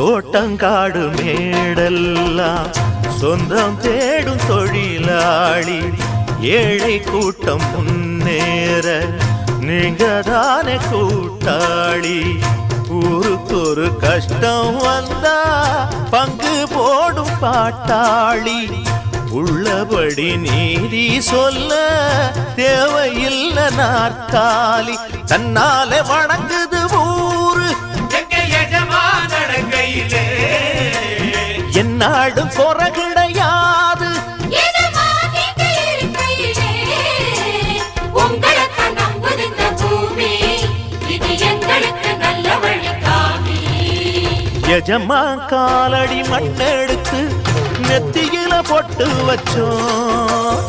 தோட்டங்காடு மேடெல்லாம் சொந்தம் தேடும் தொழிலாளி ஏழை கூட்டம் முன்னேற நீங்க தானே கூட்டாளி ஊருக்கு ஒரு கஷ்டம் வந்தா பங்கு போடும் பாட்டாளி உள்ளபடி நீதி சொல்ல தேவையில்லை நாற்காலி தன்னாலே வணங்குது ஊரு என்னாடும் குறை கிடையாது எஜமா காலடி மண்ணெடுத்து நெத்தியில போட்டு வச்சோம்